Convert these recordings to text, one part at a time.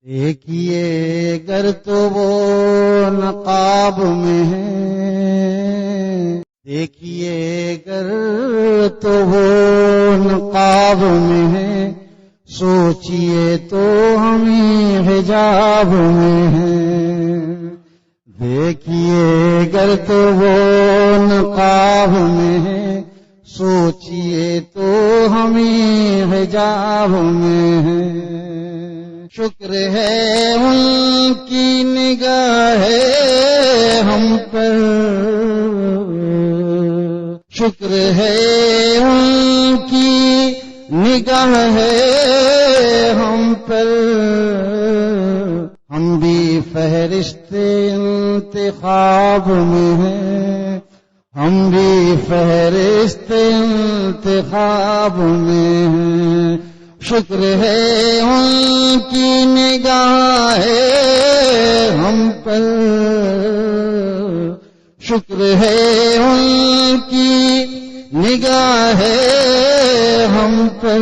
دیکھیے گر تو وہ نقاب میں ہے، دیکھیے گر تو وہ نقاب میں ہے، سوچئے تو ہمیں حجاب میں ہے۔ دیکھیے گر تو وہ نقاب میں ہے، سوچئے تو ہمیں حجاب میں ہے۔ شکر ہے ان کی نگاہ ہم پر، شکر ہے ان کی نگاہ ہم پر، ہم بھی فہرست انتخاب میں ہیں، ہم بھی فہرست انتخاب میں ہیں۔ شکر ہے ان کی نگاہ ہم پر، شکر ہے ان کی نگاہ ہم پر،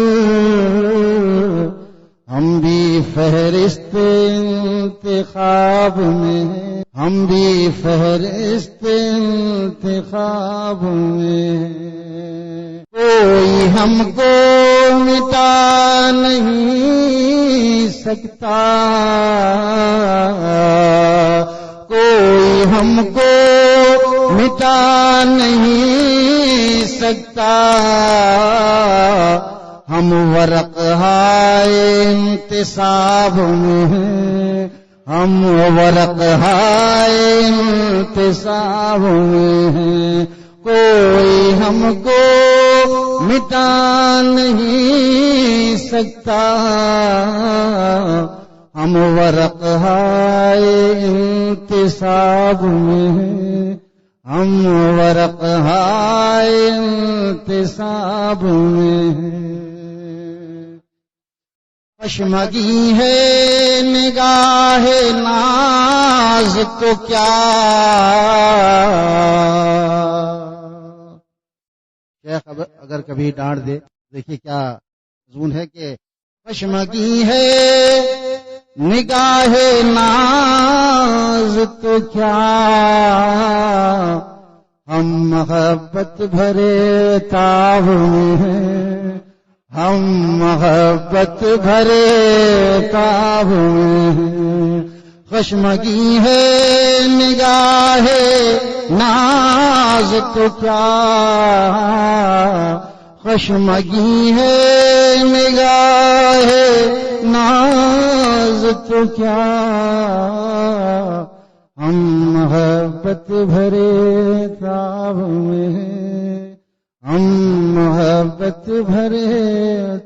ہم بھی فہرست انتخاب میں ہیں، ہم بھی فہرست انتخاب میں ہیں۔ کوئی ہم کو مٹا نہیں سکتا، کوئی ہم کو مٹا نہیں سکتا، ہم ورق ہائے انتصاب میں ہیں، ہم ورق ہائے انتصاب میں ہیں۔ کوئی ہم کو مٹا نہیں سکتا، ہم ورق ہائے انتصاب میں ہیں، ہم ورق ہائے انتصاب میں ہیں۔ کشمگی ہے نگاہ ناز تو کیا، شیخ اگر کبھی ڈانٹ دے، دیکھیے کیا مضمون ہے کہ کشمگی ہے نگاہ ناز تو کیا، ہم محبت بھرے تاب میں ہیں، ہم محبت بھرے تاب میں ہیں۔ کشمگی ہے نگاہ ناز تو کیا، کشمگی ہے نگاہ ناز تو کیا، ہم محبت بھرے تاب میں ہیں، ہم محبت بھرے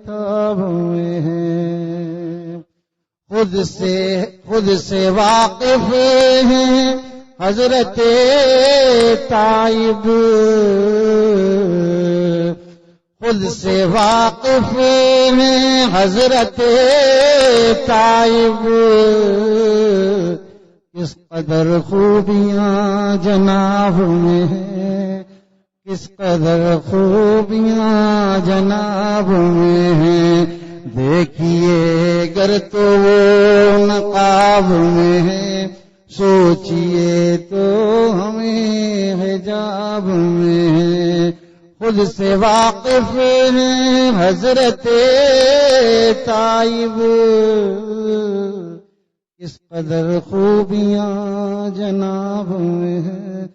تاب میں ہیں۔ خود سے واقف ہیں حضرت طائب، خود سے واقف ہیں حضرت طائب، کس قدر خوبیاں جناب میں ہیں، کس قدر خوبیاں جناب میں ہیں۔ دیکھیے گر تو وہ نقاب میں ہے، سوچئے تو ہمیں حجاب میں ہے۔ خود سے واقف ہیں حضرت طائب، کس قدر خوبیاں جناب میں ہیں،